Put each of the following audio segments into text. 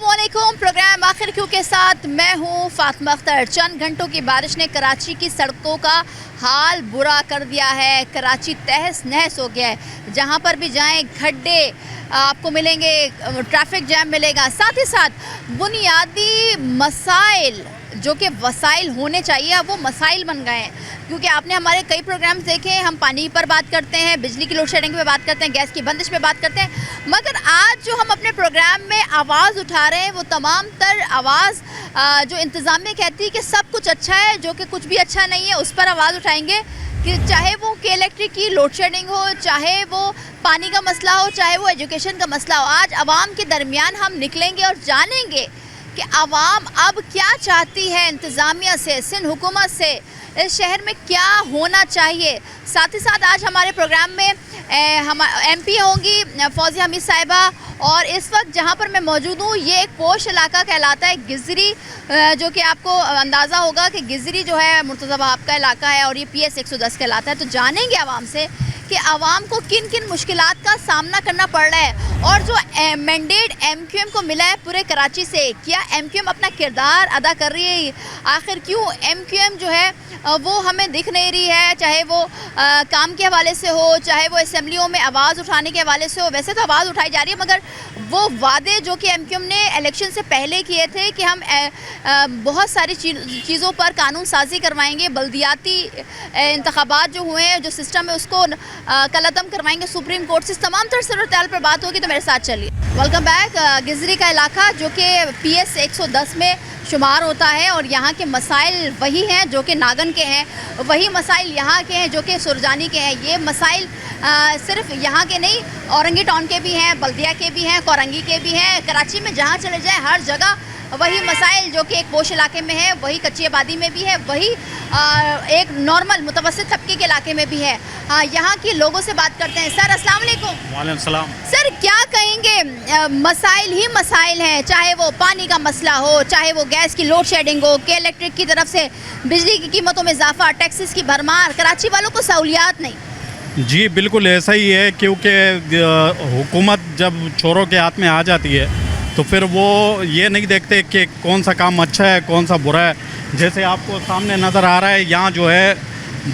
अस्सलाम वालेकुम। प्रोग्राम आखिर क्यों के साथ मैं हूँ फातिमा अख्तर। चंद घंटों की बारिश ने कराची की सड़कों का हाल बुरा कर दिया है। कराची तहस नहस हो गया है। जहाँ पर भी जाएं गड्ढे आपको मिलेंगे, ट्रैफिक जैम मिलेगा, साथ ही साथ बुनियादी मसाइल जो कि वसाइल होने चाहिए अब वो मसाइल बन गए हैं। क्योंकि आपने हमारे कई प्रोग्राम्स देखे हैं, हम पानी पर बात करते हैं, बिजली की लोड शेडिंग पे बात करते हैं, गैस की बंदिश पे बात करते हैं, मगर आज जो हम अपने प्रोग्राम में आवाज़ उठा रहे हैं वो तमाम तर आवाज़ जो इंतज़ामिया कहती है कि सब कुछ अच्छा है, जो कि कुछ भी अच्छा नहीं है, उस पर आवाज़ उठाएंगे। कि चाहे वो के इलेक्ट्रिक की लोड शेडिंग हो, चाहे वो पानी का मसला हो, चाहे वो एजुकेशन का मसला हो, आज आवाम के दरमियान हम निकलेंगे और जानेंगे कि आवाम अब क्या चाहती है इंतज़ामिया से, सिंध हुकूमत से, इस शहर में क्या होना चाहिए। साथ ही साथ आज हमारे प्रोग्राम में हम MP होंगी फौजिया हमीद साहिबा, और इस वक्त जहाँ पर मैं मौजूद हूँ ये एक पोश इलाका कहलाता है गिजरी, जो कि आपको अंदाज़ा होगा कि गिजरी जो है मुर्तज़ा वहाब का इलाका है और ये PS 110 कहलाता है। तो जानेंगे आवाम से कि आवाम को किन किन मुश्किलात का सामना करना पड़ रहा है, और जो मैंडेट MQM को मिला है पूरे कराची से, क्या MQM अपना किरदार अदा कर रही है। आखिर क्यों MQM जो है वो हमें दिख नहीं रही है, चाहे वो काम के हवाले से हो, चाहे वो असेंबलियों में आवाज़ उठाने के हवाले से हो। वैसे तो आवाज़ उठाई जा रही है, मगर वो वादे जो कि MQM ने इलेक्शन से पहले किए थे कि हम बहुत सारी चीज़ों पर कानून साजी करवाएंगे, बल्दियाती इंतखाबात जो हुए हैं, जो सिस्टम है उसको कलअदम करवाएंगे सुप्रीम कोर्ट से, तमाम तर सूरत-ए-हाल पर बात होगी। तो मेरे साथ चलिए। Welcome back. गिजरी का इलाका जो कि PS 110 में शुमार होता है, और यहाँ के मसाइल वही हैं जो कि नागन के हैं, वही मसाइल यहाँ के हैं जो कि सुरजानी के हैं। ये मसाइल सिर्फ यहाँ के नहीं, औरंगी टाउन के भी हैं, बल्दिया के भी हैं, कोरंगी के भी हैं। कराची में जहाँ चले जाएँ हर जगह वही मसाइल जो कि एक पोश इलाके में है, वही कच्ची आबादी में भी है, वही एक नॉर्मल मुतवस्सित तबके के इलाके में भी है। यहाँ के लोगों से बात करते हैं। सर अस्सलाम वालेकुम। वालेकुम सलाम। सर क्या कहेंगे, मसाइल ही मसाइल हैं, चाहे वो पानी का मसला हो, चाहे वो गैस की लोड शेडिंग हो, के इलेक्ट्रिक की तरफ से बिजली की कीमतों में इजाफा, टैक्सेस की भरमार, कराची वालों को सहूलियात नहीं। जी बिल्कुल ऐसा ही है, क्योंकि हुकूमत जब चोरों के हाथ में आ जाती है तो फिर वो ये नहीं देखते कि कौन सा काम अच्छा है कौन सा बुरा है। जैसे आपको सामने नज़र आ रहा है, यहाँ जो है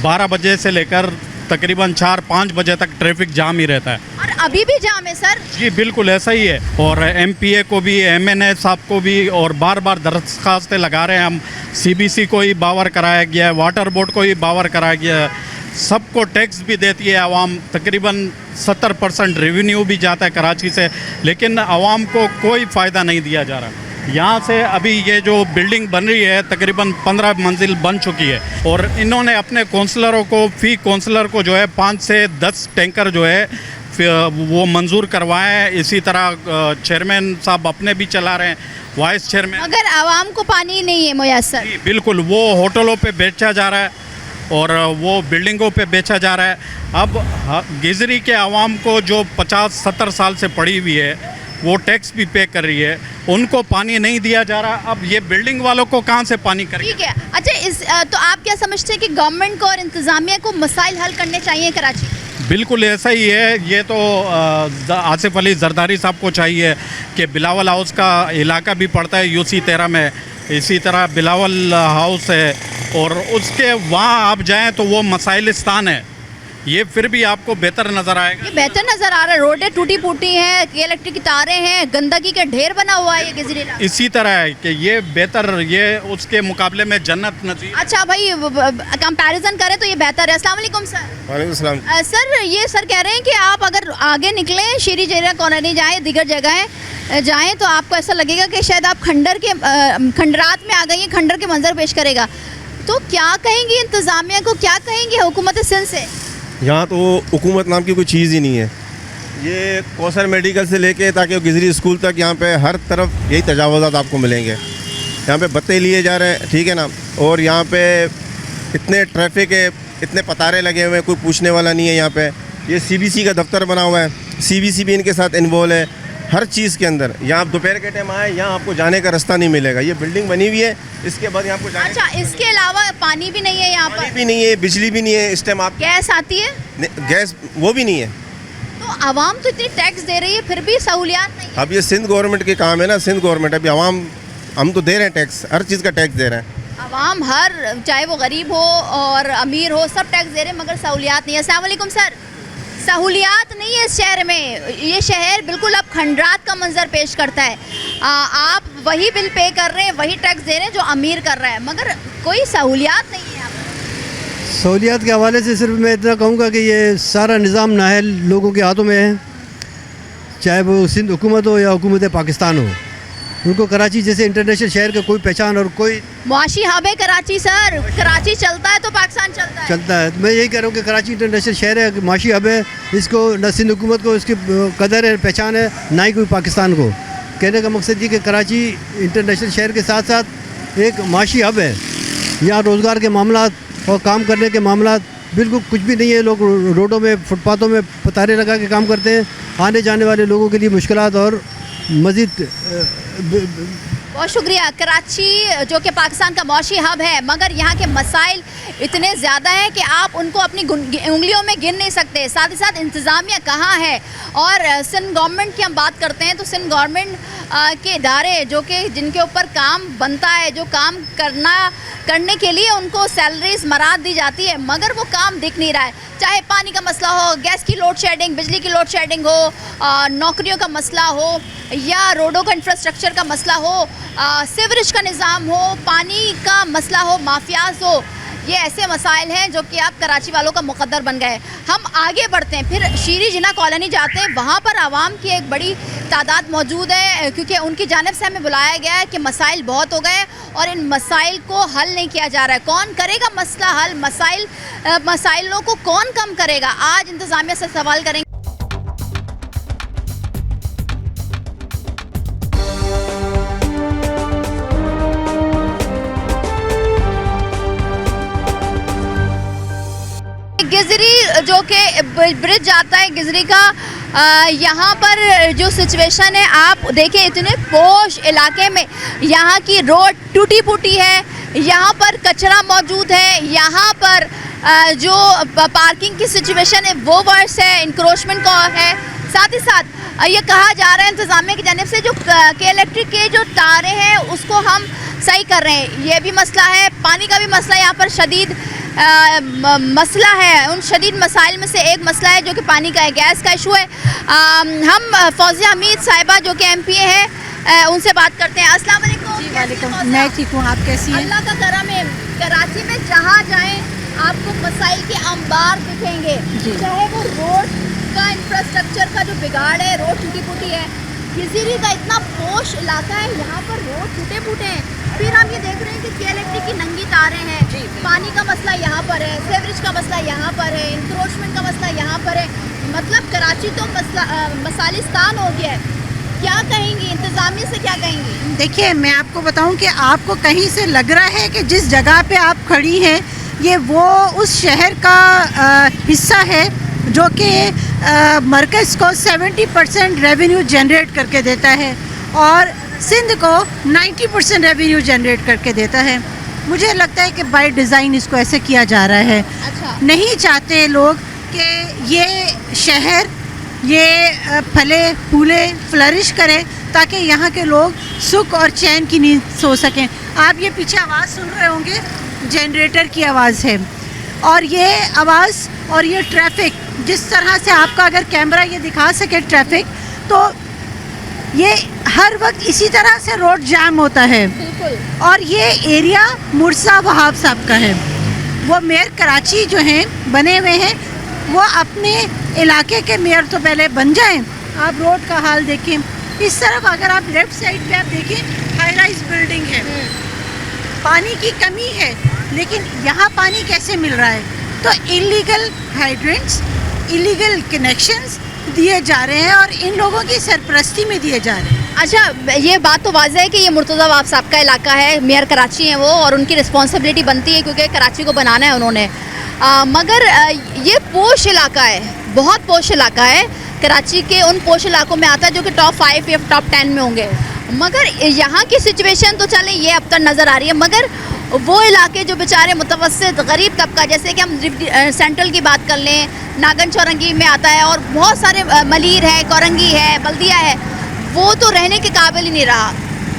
12 बजे से लेकर तकरीबन 4-5 बजे तक ट्रैफिक जाम ही रहता है। और अभी भी जाम है सर? जी बिल्कुल ऐसा ही है। और MPA को भी, MNA साहब को भी, और बार बार दरख्वास्तें लगा रहे हैं हम। CBC को ही बावर कराया गया है, वाटर बोर्ड को ही बावर कराया गया है, सबको टैक्स भी देती है आवाम, तकरीबन 70% रेवेन्यू भी जाता है कराची से, लेकिन आवाम को कोई फ़ायदा नहीं दिया जा रहा। यहाँ से अभी ये जो बिल्डिंग बन रही है तकरीबन 15 मंजिल बन चुकी है, और इन्होंने अपने काउंसलरों को, फी काउंसलर को जो है 5 से 10 टैंकर जो है वो मंजूर करवाए हैं। इसी तरह चेयरमैन साहब अपने भी चला रहे हैं, वाइस चेयरमैन। मगर आवाम को पानी नहीं है मुयस्सर। बिल्कुल, वो होटलों पे बेचा जा रहा है और वो बिल्डिंगों पे बेचा जा रहा है। अब गिजरी के आवाम को जो 50-70 साल से पड़ी हुई है वो टैक्स भी पे कर रही है, उनको पानी नहीं दिया जा रहा। अब ये बिल्डिंग वालों को कहाँ से पानी करेंगे? ठीक है। अच्छा, तो आप क्या समझते हैं कि गवर्नमेंट को और इंतज़ामिया को मसाइल हल करने चाहिए कराची? बिल्कुल ऐसा ही है। ये तो आसिफ अली जरदारी साहब को चाहिए कि बिलावल हाउस का इलाका भी पड़ता है UC 13 में, इसी तरह बिलावल हाउस है, और उसके वहाँ आप जाएं तो वो मसाइलिस्तान है, ये फिर भी आपको बेहतर नज़र आएगा। ये बेहतर नज़र आ रहा है। रोडें टूटी फूटी हैं, इलेक्ट्रिक की तारें हैं, गंदगी का ढेर बना हुआ है ये गिजरी इलाका। इसी तरह है कि ये बेहतर, ये उसके मुकाबले में जन्नत नज़ीर। अच्छा भाई, कंपैरिजन करें तो ये बेहतर है। अस्सलाम वालेकुम सर। वालेकुम सलाम। सर ये सर कह रहे हैं कि आप अगर आगे निकलें, शीरी जरिया कॉलोनी जाएँ, दीगर जगहें जाएँ, तो आपको ऐसा लगेगा कि शायद आप खंडरात में आ गई हैं, खंडर के मंजर पेश करेगा। तो क्या कहेंगी इंतज़ामिया को, क्या कहेंगे हुकूमत सिंध से? यहाँ तो हुकूमत नाम की कोई चीज़ ही नहीं है। ये कौसर मेडिकल से लेके ताकि गिजरी स्कूल तक यहाँ पे हर तरफ यही तजावुज़ात आपको मिलेंगे। यहाँ पे बत्ते लिए जा रहे हैं, ठीक है ना, और यहाँ पे इतने ट्रैफिक है, इतने पतारे लगे हुए हैं, कोई पूछने वाला नहीं है। यहाँ पे ये CBC का दफ्तर बना हुआ है, CBC भी इनके साथ इन्वॉल्व है हर चीज़ के अंदर। यहाँ आप दोपहर के टाइम आए, यहाँ आपको जाने का रास्ता नहीं मिलेगा। ये बिल्डिंग बनी हुई है, इसके बाद यहाँ आपको जाने। अच्छा, इसके अलावा पानी भी नहीं है यहाँ पर? पानी भी नहीं है, बिजली भी नहीं है। इस टाइम आप गैस आती है? गैस वो भी नहीं है। तो तो आवाम तो इतनी टैक्स दे रही है फिर भी सहूलियात नहीं है। अब ये सिंध गवर्नमेंट के काम है ना, सिंध गवर्नमेंट, अभी आवाम हम तो दे रहे हैं टैक्स, हर चीज़ का टैक्स दे रहे हैं। आवाम हर, चाहे वो गरीब हो और अमीर हो, सब टैक्स दे रहे हैं मगर सहूलियात नहीं है। अस्सलाम वालेकुम सर, सहूलियात नहीं है इस शहर में। ये शहर बिल्कुल अब खंडरात का मंजर पेश करता है। आप वही बिल पे कर रहे हैं, वही टैक्स दे रहे हैं जो अमीर कर रहा है, मगर कोई सहूलियात नहीं है यहाँ पर। सहूलियात के हवाले से सिर्फ मैं इतना कहूँगा कि ये सारा निज़ाम नाहल लोगों के हाथों में है, चाहे वो सिंध हुकूमत हो या हुकूमत पाकिस्तान हो। उनको कराची जैसे इंटरनेशनल शहर का कोई पहचान और कोई मुआशी हब है कराची सर, कराची चलता है तो पाकिस्तान चलता है। मैं यही कह रहा हूँ कि कराची इंटरनेशनल शहर है, माशी हब है, इसको न सिंध हुकूमत को इसकी कदर है, पहचान है, ना ही कोई पाकिस्तान को। कहने का मकसद ये कि कराची इंटरनेशनल शहर के साथ साथ एक माशी हब है। यहाँ रोज़गार के मामला और काम करने के मामला बिल्कुल कुछ भी नहीं है। लोग रोडों में, फुटपाथों में पतारे लगा के काम करते हैं। आने जाने वाले लोगों के लिए मुश्किलात और मज़ीद बहुत शुक्रिया। कराची जो कि पाकिस्तान का मौशी हब है, मगर यहाँ के मसाइल इतने ज़्यादा हैं कि आप उनको अपनी उंगलियों में गिन नहीं सकते। साथ ही साथ इंतज़ामिया कहाँ है। और सिंध गवर्नमेंट की हम बात करते हैं तो सिंध गवर्नमेंट के इदारे जो कि जिनके ऊपर काम बनता है, जो काम करने के लिए उनको सैलरीज मराद दी जाती है, मगर वो काम दिख नहीं रहा है। चाहे पानी का मसला हो, गैस की लोड शेडिंग, बिजली की लोड शेडिंग हो, नौकरियों का मसला हो या रोडों का इंफ्रास्ट्रक्चर का मसला हो, सीवरेज का निज़ाम हो, पानी का मसला हो, माफियाज हो, ये ऐसे मसाइल हैं जो कि आप कराची वालों का मुकद्दर बन गए। हम आगे बढ़ते हैं, फिर शीरी जिना कॉलोनी जाते हैं। वहाँ पर आवाम की एक बड़ी तादाद मौजूद है, क्योंकि उनकी जानिब से हमें बुलाया गया है कि मसाइल बहुत हो गए और इन मसाइल को हल नहीं किया जा रहा है। कौन करेगा मसला हल? मसाइलों को कौन कम करेगा? आज इंतज़ामिया से सवाल करेंगे। गिजरी जो कि ब्रिज जाता है गिजरी का, यहाँ पर जो सिचुएशन है आप देखें, इतने पोश इलाके में यहाँ की रोड टूटी फूटी है, यहाँ पर कचरा मौजूद है, यहाँ पर जो पार्किंग की सिचुएशन है वो वर्स है, इंक्रोचमेंट का है। साथ ही साथ ये कहा जा रहा है इंतज़ामिया की जानिब से जो के इलेक्ट्रिक के जो तारे हैं उसको हम सही कर रहे हैं, ये भी मसला है। पानी का भी मसला यहाँ पर शदीद मसला है। उन शदीद मसाइल में से एक मसला है जो कि पानी का है, गैस का इशू है। हम फौजिया हमीद साहिबा जो कि MPA है उनसे बात करते हैं। अस्सलाम वालेकुम। जी वालेकुम, मैं ठीक हूँ, आप कैसी हैं? अल्लाह का करम है। कराची में जहाँ जाएं आपको मसाइल के अंबार दिखेंगे, चाहे वो रोड का इंफ्रास्ट्रक्चर का जो बिगाड़ है, रोड टूटी फूटी है। गिजरी का इतना पोश इलाका है, यहाँ पर रोड टूटे फूटे हैं। फिर हम ये देख रहे हैं कि के की नंगी तारें हैं, पानी का मसला यहाँ पर है, सीवरेज का मसला यहाँ पर है, इंक्रोचमेंट का मसला यहाँ पर है। मतलब कराची तो मसालिस्तान हो गया है। क्या कहेंगी, इंतज़ामिया से क्या कहेंगी? देखिए, मैं आपको बताऊं कि आपको कहीं से लग रहा है कि जिस जगह पे आप खड़ी हैं ये वो उस शहर का हिस्सा है जो कि मरकज़ को 70% रेवेन्यू जनरेट करके देता है और सिंध को 90% रेवेन्यू जनरेट करके देता है। मुझे लगता है कि बाय डिज़ाइन इसको ऐसे किया जा रहा है। अच्छा। नहीं चाहते लोग कि ये शहर ये फले फूले फ्लरिश करे ताकि यहाँ के लोग सुख और चैन की नींद सो सकें। आप ये पीछे आवाज़ सुन रहे होंगे, जनरेटर की आवाज़ है। और ये आवाज़ और ये ट्रैफिक, जिस तरह से आपका अगर कैमरा ये दिखा सके ट्रैफिक, तो ये हर वक्त इसी तरह से रोड जाम होता है। बिल्कुल। और ये एरिया मुर्सा वहाब साहब का है। वो मेयर कराची जो हैं बने हुए हैं, वो अपने इलाके के मेयर तो पहले बन जाएं। आप रोड का हाल देखें, इस तरफ अगर आप लेफ़्ट साइड पे आप देखें हाई राइज बिल्डिंग है, पानी की कमी है, लेकिन यहाँ पानी कैसे मिल रहा है? तो इलीगल हाइड्रेंट्स, इलीगल कनेक्शंस दिए जा रहे हैं और इन लोगों की सरपरस्ती में दिए जा रहे हैं। अच्छा, ये बात तो वाज़ह है कि ये मुर्तज़ा वाब साहब का इलाका है, मेयर कराची हैं वो, और उनकी रिस्पॉन्सिबिलिटी बनती है क्योंकि कराची को बनाना है उन्होंने। मगर ये पोश इलाका है, बहुत पोश इलाका है, कराची के उन पोश इलाकों में आता है जो कि टॉप 5 या टॉप 10 में होंगे। मगर यहाँ की सिचुएशन तो चले ये अब तक नज़र आ रही है, मगर वो इलाके जो बेचारे मुतवस्सित गरीब तबका, जैसे कि हम सेंट्रल की बात कर लें, नागन चौरंगी में आता है और बहुत सारे मलीर है, कोरंगी है, बल्दिया है, वो तो रहने के काबिल ही नहीं रहा।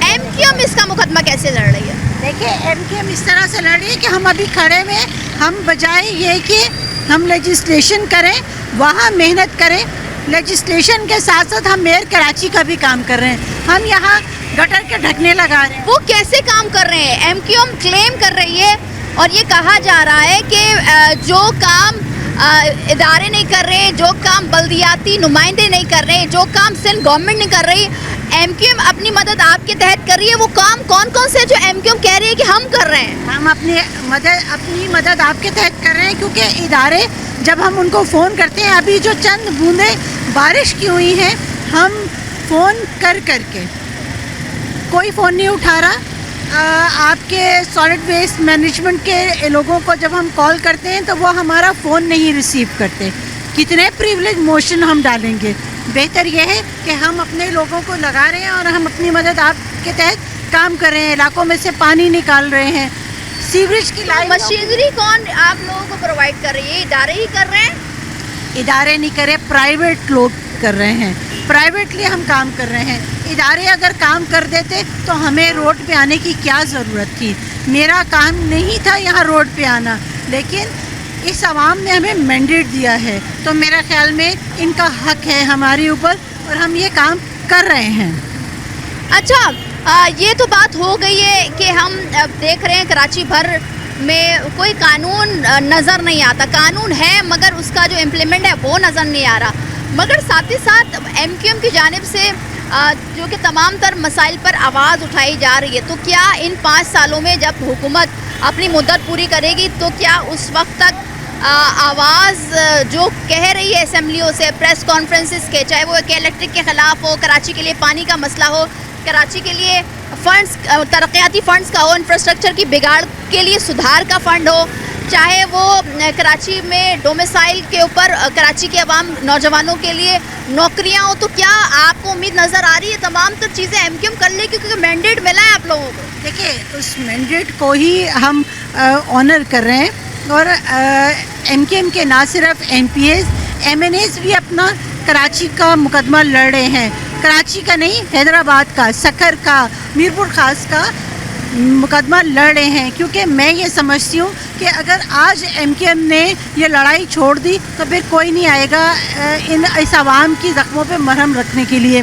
एमक्यूएम इसका मुकदमा कैसे लड़ रही है? देखिए, एमक्यूएम इस तरह से लड़ रही है कि हम अभी खड़े में, हम बजाय ये कि हम लेजिस्लेशन करें, वहाँ मेहनत करें, लेजिस्लेशन के साथ साथ हम मेयर कराची का भी काम कर रहे हैं। हम यहाँ गटर के ढकने लगा रहे हैं। वो कैसे काम कर रहे हैं? एमक्यूएम क्लेम कर रही है और ये कहा जा रहा है कि जो काम इदारे नहीं कर रहे, जो काम बल्दियाती नुमाइंदे नहीं कर रहे, जो काम सिंध गवर्नमेंट नहीं कर रही, एमक्यूएम अपनी मदद आपके तहत कर रही है। वो काम कौन कौन से जो एमक्यूएम कह रही है कि हम कर रहे हैं? हम अपनी मदद आपके तहत कर रहे हैं, क्योंकि इदारे जब हम उनको फ़ोन करते हैं, अभी जो चंद बूंदें बारिश की हुई हैं, हम फ़ोन करके कोई फ़ोन नहीं उठा रहा। आपके सॉलिड वेस्ट मैनेजमेंट के लोगों को जब हम कॉल करते हैं तो वो हमारा फ़ोन नहीं रिसीव करते। कितने प्रिविलेज मोशन हम डालेंगे? बेहतर यह है कि हम अपने लोगों को लगा रहे हैं और हम अपनी मदद आपके तहत काम कर रहे हैं। इलाकों में से पानी निकाल रहे हैं, सीवरेज की लाइन। मशीनरी कौन आप लोगों को प्रोवाइड कर रही है? इदारे ही कर रहे हैं? इदारे नहीं कर रहे, प्राइवेट लोग कर रहे हैं। प्राइवेटली हम काम कर रहे हैं। इदारे अगर काम कर देते तो हमें रोड पे आने की क्या ज़रूरत थी? मेरा काम नहीं था यहाँ रोड पे आना, लेकिन इस आवाम ने हमें मैंडेट दिया है, तो मेरा ख्याल में इनका हक है हमारे ऊपर और हम ये काम कर रहे हैं। अच्छा, ये तो बात हो गई है कि हम देख रहे हैं कराची भर में कोई कानून नज़र नहीं आता। कानून है मगर उसका जो इम्प्लीमेंट है वो नज़र नहीं आ रहा। मगर साथ ही साथ एमक्यूएम की जानिब से जो कि तमाम तर मसाइल पर आवाज़ उठाई जा रही है, तो क्या इन 5 सालों में जब हुकूमत अपनी मुद्दत पूरी करेगी तो क्या उस वक्त तक आवाज़ जो कह रही है असेंबलियों से, प्रेस कॉन्फ्रेंसेस के, चाहे वो इलेक्ट्रिक के ख़िलाफ़ हो, कराची के लिए पानी का मसला हो, कराची के लिए फंड्स, तरक्याती फंड्स का हो, इंफ्रास्ट्रक्चर की बिगाड़ के लिए सुधार का फ़ंड हो, चाहे वो कराची में डोमिसाइल के ऊपर कराची के अवाम नौजवानों के लिए नौकरियां हो, तो क्या आपको उम्मीद नज़र आ रही है तमाम तो चीज़ें एमक्यूएम कर ले, क्योंकि मैंडेट मिला है आप लोगों को? देखिए, उस मैंडेट को ही हम ऑनर कर रहे हैं और एमक्यूएम के ना सिर्फ एमपीएस, एमएनएस भी अपना कराची का मुकदमा लड़ रहे हैं। कराची का नहीं, हैदराबाद का, सखर का, मीरपुर खास का मुकदमा लड़ रहे हैं, क्योंकि मैं ये समझती हूँ कि अगर आज एमक्यूएम ने ये लड़ाई छोड़ दी तो फिर कोई नहीं आएगा इस आवाम की ज़ख्मों पे मरहम रखने के लिए।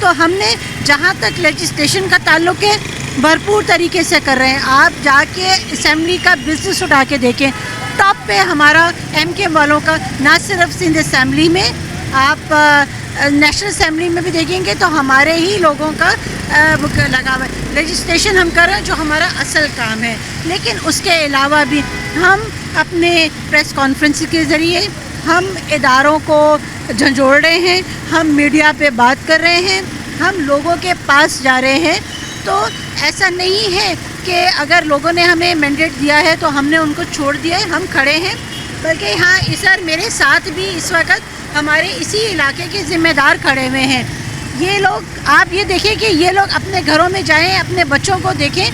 तो हमने जहाँ तक लेजिस्लेशन का ताल्लुक़ है भरपूर तरीके से कर रहे हैं। आप जाके असेंबली का बिजनेस उठा के देखें, टॉप पे हमारा एमक्यूएम वालों का, ना सिर्फ सिंध असेंबली में, आप नेशनल असेंबली में भी देखेंगे तो हमारे ही लोगों का लगा हुआ है। लेजिस्लेशन हम कर रहे हैं जो हमारा असल काम है, लेकिन उसके अलावा भी हम अपने प्रेस कॉन्फ्रेंस के ज़रिए हम इदारों को झंझोड़ रहे हैं, हम मीडिया पे बात कर रहे हैं, हम लोगों के पास जा रहे हैं। तो ऐसा नहीं है कि अगर लोगों ने हमें मैंडेट दिया है तो हमने उनको छोड़ दिया है, हम खड़े हैं। बल्कि हाँ, सर मेरे साथ भी इस वक्त हमारे इसी इलाके के ज़िम्मेदार खड़े हुए हैं। ये लोग, आप ये देखें कि ये लोग अपने घरों में जाएं, अपने बच्चों को देखें,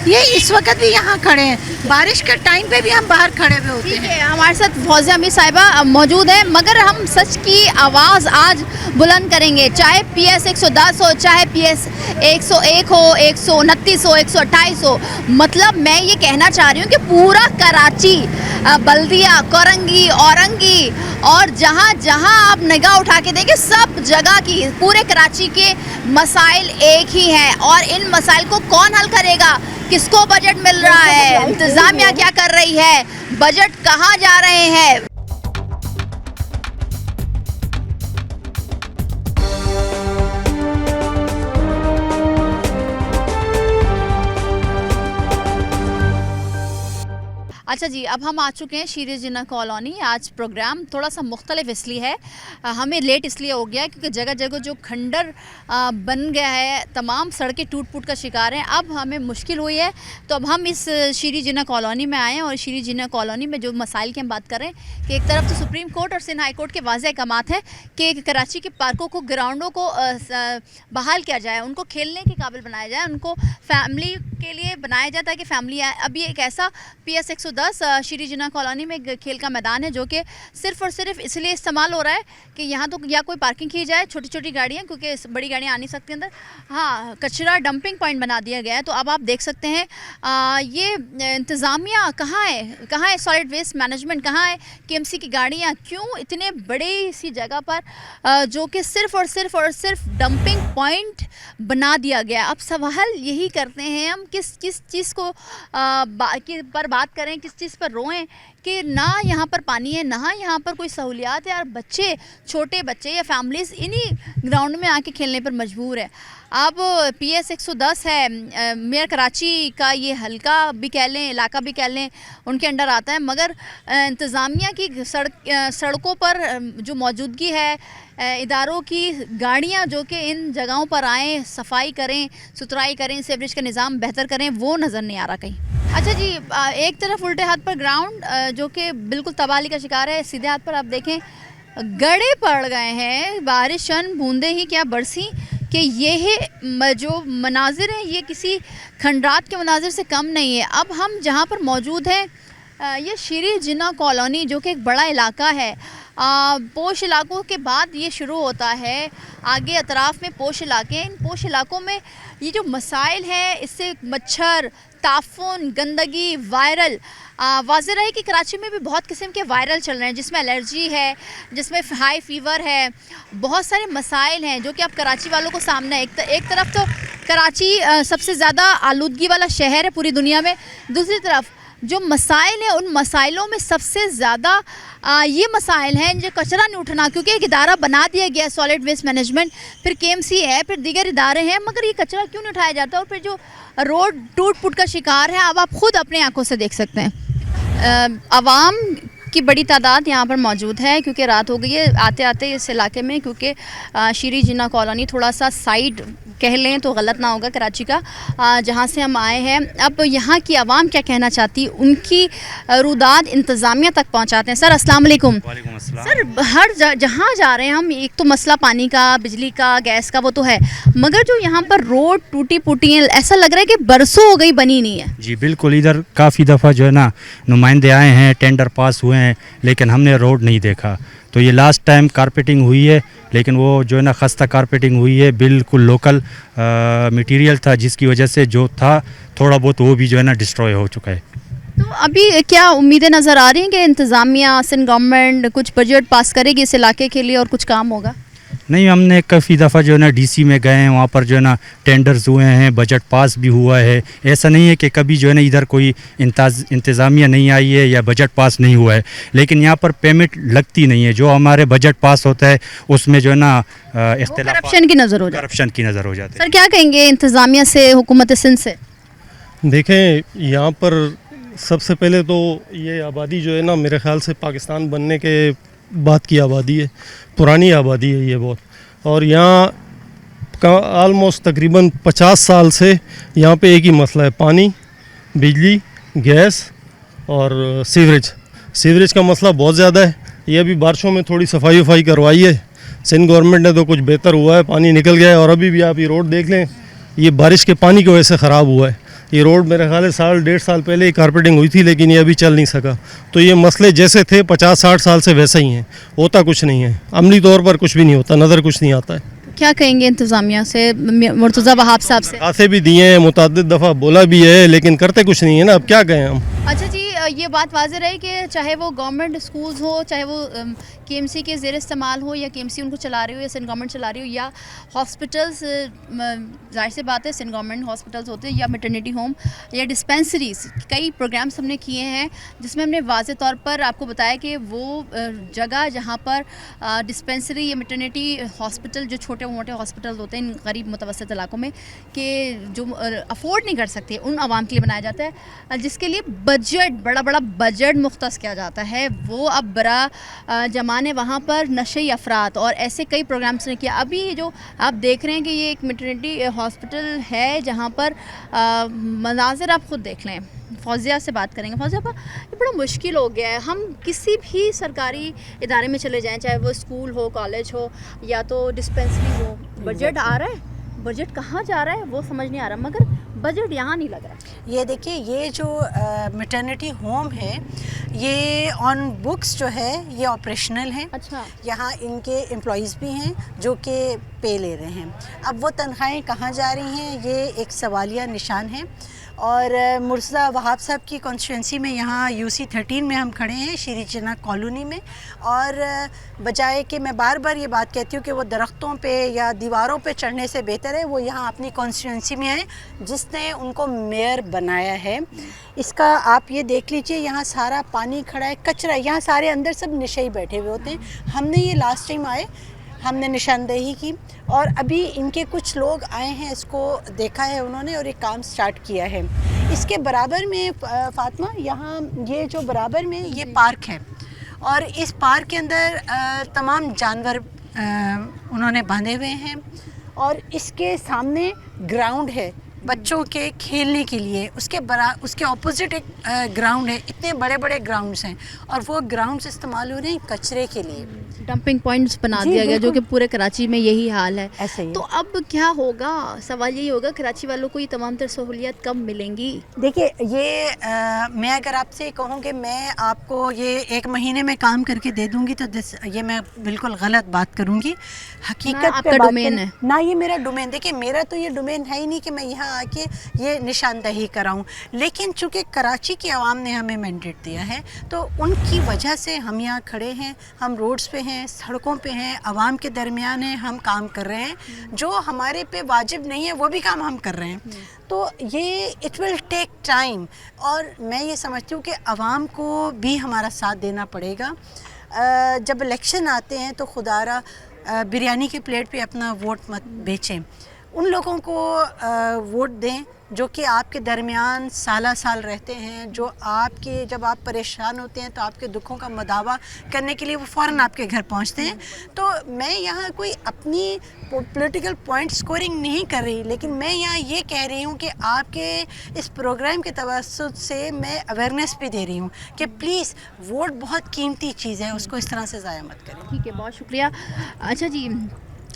ये इस वक्त भी यहाँ खड़े हैं। बारिश के टाइम पे भी हम बाहर खड़े हुए होते हैं। ठीक है, हमारे साथ फौजिया अमीर साहिबा मौजूद है, मगर हम सच की आवाज़ आज बुलंद करेंगे, चाहे PS 110 हो, चाहे PS 101 हो, 129 हो, 128 हो। मतलब मैं ये कहना चाह रही हूँ कि पूरा कराची, बल्दिया, कोरंगी, औरंगी और जहाँ जहाँ आप निगाह उठा के देखें, सब जगह की, पूरे कराची के मसाइल एक ही हैं। और इन मसाइल को कौन हल करेगा? किसको बजट मिल रहा है? इंतज़ामिया क्या कर रही है? बजट कहाँ जा रहे हैं? अच्छा जी, अब हम आ चुके हैं शीरी जिन्ना कॉलोनी। आज प्रोग्राम थोड़ा सा मुख्तलिफ इसलिए है, हमें लेट इसलिए हो गया क्योंकि जगह जगह जो खंडर बन गया है, तमाम सड़कें टूट फूट का शिकार हैं। अब हमें मुश्किल हुई है, तो अब हम इस शीरी जिन्ना कॉलोनी में आए हैं। और शीरी जिन्ना कॉलोनी में जो मसाइल की हम बात कर रहे हैं कि एक तरफ तो सुप्रीम कोर्ट और सिंध हाई कोर्ट के वाज़ेह अहकामात हैं कि कराची के पार्कों को, ग्राउंडों को बहाल किया जाए, उनको खेलने के काबिल बनाया जाए, उनको फैमिली के लिए बनाया जाए ताकि फैमिली आए। अब ये एक ऐसा PS 110 शीरी जिन्ना कॉलोनी में एक खेल का मैदान है जो कि सिर्फ़ और सिर्फ इसलिए इस्तेमाल हो रहा है कि यहाँ तो या कोई पार्किंग की जाए, छोटी छोटी गाड़ियाँ, क्योंकि बड़ी गाड़ियाँ आ नहीं सकती अंदर। हाँ, कचरा डंपिंग पॉइंट बना दिया गया है। तो अब आप देख सकते हैं ये इंतज़ामिया कहाँ है सॉलिड वेस्ट मैनेजमेंट कहाँ है, KMC की गाड़ियाँ क्यों इतने बड़ी सी जगह पर जो कि सिर्फ़ और सिर्फ डंपिंग पॉइंट बना दिया गया। अब सवाल यही करते हैं हम किस चीज़ को पर बात करें, किस चीज़ पर रोएं कि ना यहाँ पर पानी है, ना यहाँ पर कोई सहूलियात है, और बच्चे, छोटे बच्चे या फैमिलीज़ इन्हीं ग्राउंड में आके खेलने पर मजबूर है। अब PS 110 है, मेयर कराची का ये हल्का भी कह लें, इलाका भी कह लें, उनके अंडर आता है, मगर इंतज़ामिया की सड़कों पर जो मौजूदगी है, इदारों की गाड़ियाँ जो कि इन जगहों पर आएँ, सफाई करें, सुथराई करें, सीवरेज का निज़ाम बेहतर करें, वो नज़र नहीं आ रहा कहीं। अच्छा जी, एक तरफ उल्टे हाथ पर ग्राउंड जो कि बिल्कुल तबाही का शिकार है, सीधे हाथ पर आप देखें गड़े पड़ गए हैं, बारिश बूंदें ही क्या बरसी कि ये जो मनाजिर हैं ये किसी खंडरात के मनाजिर से कम नहीं है। अब हम जहाँ पर मौजूद हैं ये शीरी जिन्ना कॉलोनी जो कि एक बड़ा इलाका है, पोश इलाकों के बाद ये शुरू होता है, आगे अतराफ़ में पोश इलाके हैं। इन पोश इलाकों में ये जो मसाइल हैं, इससे मच्छर, ताफुन, गंदगी, वायरल, वाज़ेह रहे कि कराची में भी बहुत किस्म के वायरल चल रहे हैं, जिसमें एलर्जी है, जिसमें हाई फीवर है, बहुत सारे मसाइल हैं जो कि अब कराची वालों को सामने है। एक तरफ तो कराची सबसे ज़्यादा आलूदगी वाला शहर है पूरी दुनिया में, दूसरी तरफ जो मसाइल हैं उन मसाइलों में सबसे ज़्यादा ये मसाइल हैं जो कचरा नहीं उठना, क्योंकि एक इदारा बना दिया गया है सॉलिड वेस्ट मैनेजमेंट, फिर KMC है, फिर दीगर इदारे हैं, मगर ये कचरा क्यों नहीं उठाया जाता? और फिर जो रोड टूट फूट का शिकार है, अब आप ख़ुद अपने आंखों से देख सकते हैं। आवाम की बड़ी तादाद यहाँ पर मौजूद है क्योंकि रात हो गई है आते आते इस इलाके में, क्योंकि शीरी जिन्ना कॉलोनी थोड़ा सा साइड कह लें तो गलत ना होगा कराची का, जहाँ से हम आए हैं। अब यहाँ की आवाम क्या कहना चाहती, उनकी रुदाद इंतज़ामिया तक पहुँचाते हैं। सर अस्सलाम वालेकुम। वालेकुम अस्सलाम। सर हर जहाँ जा रहे हैं हम, एक तो मसला पानी का, बिजली का, गैस का, वो तो है, मगर जो यहाँ पर रोड टूटी फूटी हैं, ऐसा लग रहा है कि बरसों हो गई बनी नहीं है। जी बिल्कुल, इधर काफ़ी दफ़ा जो है ना नुमाइंदे आए हैं, टेंडर पास हुए हैं, लेकिन हमने रोड नहीं देखा। तो ये लास्ट टाइम कारपेटिंग हुई है, लेकिन वो जो है ना खस्ता कारपेटिंग हुई है, बिल्कुल लोकल मटेरियल था, जिसकी वजह से जो था थोड़ा बहुत वो भी जो है ना डिस्ट्रॉय हो चुका है। तो अभी क्या उम्मीदें नज़र आ रही हैं कि इंतज़ामिया, सिंध गवर्नमेंट कुछ बजट पास करेगी इस इलाके के लिए और कुछ काम होगा? नहीं, हमने काफ़ी दफ़ा जो है ना DC में गए हैं, वहाँ पर जो है ना टेंडर्स हुए हैं, बजट पास भी हुआ है। ऐसा नहीं है कि कभी जो है ना इधर कोई इंतज़ामिया नहीं आई है या बजट पास नहीं हुआ है, लेकिन यहाँ पर पेमेंट लगती नहीं है। जो हमारे बजट पास होता है उसमें जो है ना करप्शन की नज़र हो जाती है। सर क्या कहेंगे इंतज़ामिया से, हुकूमत सिंध से? देखें, यहाँ पर सबसे पहले तो ये आबादी जो है ना, मेरे ख़्याल से पाकिस्तान बनने के बाद की आबादी है, पुरानी आबादी है ये बहुत, और यहाँ का आलमोस्ट तकरीबन 50 साल से यहाँ पे एक ही मसला है, पानी, बिजली, गैस और सीवरेज का मसला बहुत ज़्यादा है। ये अभी बारिशों में थोड़ी सफाई वफाई करवाई है सिंध गवर्नमेंट ने, तो कुछ बेहतर हुआ है, पानी निकल गया है। और अभी भी आप ये रोड देख लें, ये बारिश के पानी की वजह से ख़राब हुआ है। ये रोड मेरे ख्याल है 1.5 साल पहले ही कारपेटिंग हुई थी, लेकिन ये अभी चल नहीं सका। तो ये मसले जैसे थे 50-60 साल से वैसे ही हैं, होता कुछ नहीं है, अमली तौर पर कुछ भी नहीं होता, नज़र कुछ नहीं आता है। क्या कहेंगे इंतज़ामिया से, मुर्तज़ा वहाब साहब से? आते भी दिए हैं, मुतअद्दिद दफ़ा बोला भी है, लेकिन करते कुछ नहीं है ना, अब क्या कहें हम। अच्छा जी, ये बात वाज़ेह रही कि चाहे वो गवर्नमेंट स्कूल्स हो, चाहे वो KMC के ज़ेर इस्तेमाल हो, या KMC उनको चला रही हो, या सिंध गवर्नमेंट चला रही हो, या हॉस्पिटल्स, ज़ाहिर सी बात है सिंध गवर्नमेंट हॉस्पिटल्स होते हैं, या मैटरनिटी होम या डिस्पेंसरीज़, कई प्रोग्राम्स हमने किए हैं जिसमें हमने वाज़ेह तौर पर आपको बताया कि वो जगह जहाँ पर डिस्पेंसरी या मैटरनिटी हॉस्पिटल, जो छोटे मोटे हॉस्पिटल होते हैं इन गरीब मुतवस्सित इलाकों में, कि जो अफोर्ड नहीं कर सकते, उन आवाम के लिए बनाया जाता है, जिसके लिए बजट बड़ा बड़ा बजट मुख्तस किया जाता है, वो अब बड़ा जमाने वहाँ पर नशे अफराद और ऐसे कई प्रोग्राम्स ने किया। अभी जो आप देख रहे हैं कि ये एक मैटरनिटी हॉस्पिटल है जहाँ पर मनाजिर आप खुद देख लें। फौजिया से बात करेंगे। फौजिया, ये बड़ा मुश्किल हो गया है, हम किसी भी सरकारी इदारे में चले जाएं, चाहे वो स्कूल हो, कॉलेज हो या तो डिस्पेंसरी हो, बजट आ रहा है, बजट कहाँ जा रहा है वो समझ नहीं आ रहा, मगर बजट यहाँ नहीं लग रहा। ये देखिए, ये जो मैटरनिटी होम है ये ऑन बुक्स जो है ये ऑपरेशनल है। अच्छा। यहाँ इनके एम्प्लॉइज़ भी हैं जो कि पे ले रहे हैं। अब वो तनख्वाहें कहाँ जा रही हैं ये एक सवालिया निशान है। और मुर्तज़ा वहाब साहब की कॉन्स्टिट्यूंसी में यहाँ UC 13 में हम खड़े हैं, श्री जना कॉलोनी में। और बजाय कि मैं बार बार ये बात कहती हूँ कि वो दरख्तों पे या दीवारों पे चढ़ने से बेहतर है वो यहाँ अपनी कॉन्स्टिट्यूंसी में आए जिसने उनको मेयर बनाया है। इसका आप ये देख लीजिए, यहाँ सारा पानी खड़ा है, कचरा, यहाँ सारे अंदर सब नशे बैठे हुए होते हैं। हमने ये लास्ट टाइम आए, हमने निशानदेही की और अभी इनके कुछ लोग आए हैं, इसको देखा है उन्होंने और ये काम स्टार्ट किया है। इसके बराबर में फातिमा, यहाँ ये जो बराबर में ये पार्क है और इस पार्क के अंदर तमाम जानवर उन्होंने बांधे हुए हैं और इसके सामने ग्राउंड है बच्चों के खेलने के लिए। उसके ऑपोजिट एक ग्राउंड है, इतने बड़े बड़े ग्राउंड्स हैं और वो ग्राउंड्स इस्तेमाल हो रहे हैं कचरे के लिए। डंपिंग पॉइंट्स बना दिया गया जो कि पूरे कराची में यही हाल है। ऐसे ही तो अब क्या होगा, सवाल यही होगा कराची वालों को ये तमाम तर सहूलियत कब मिलेंगी? देखिए, ये मैं अगर आपसे कहूँ कि मैं आपको ये 1 महीने में काम करके दे दूँगी तो ये मैं बिल्कुल गलत बात करूँगी। हकीकत आपका डोमेन है ना, ये मेरा डोमेन। देखिए, मेरा तो ये डोमेन है ही नहीं कि मैं यहाँ आके ये निशानदही कराऊँ, लेकिन चूँकि कराची की आवाम ने हमें मैंडेट दिया है तो उनकी वजह से हम यहाँ खड़े हैं, हम रोड्स पे हैं, सड़कों पे हैं, आवाम के दरमियान हैं, हम काम कर रहे हैं। जो हमारे पे वाजिब नहीं है वो भी काम हम कर रहे हैं। तो ये इट विल टेक टाइम और मैं ये समझती हूँ कि आवाम को भी हमारा साथ देना पड़ेगा। जब इलेक्शन आते हैं तो खुदारा बिरयानी की प्लेट पे अपना वोट मत बेचें, उन लोगों को वोट दें जो कि आपके दरमियान साला साल रहते हैं, जो आपके जब आप परेशान होते हैं तो आपके दुखों का मदावा करने के लिए वो फ़ौरन आपके घर पहुंचते हैं। तो मैं यहाँ कोई अपनी पॉलिटिकल पॉइंट स्कोरिंग नहीं कर रही, लेकिन मैं यहाँ ये कह रही हूँ कि आपके इस प्रोग्राम के तवस्सुत से मैं अवेयरनेस भी दे रही हूँ कि प्लीज़ वोट बहुत कीमती चीज़ है, उसको इस तरह से ज़ाया मत करें। ठीक है, बहुत शुक्रिया। अच्छा जी,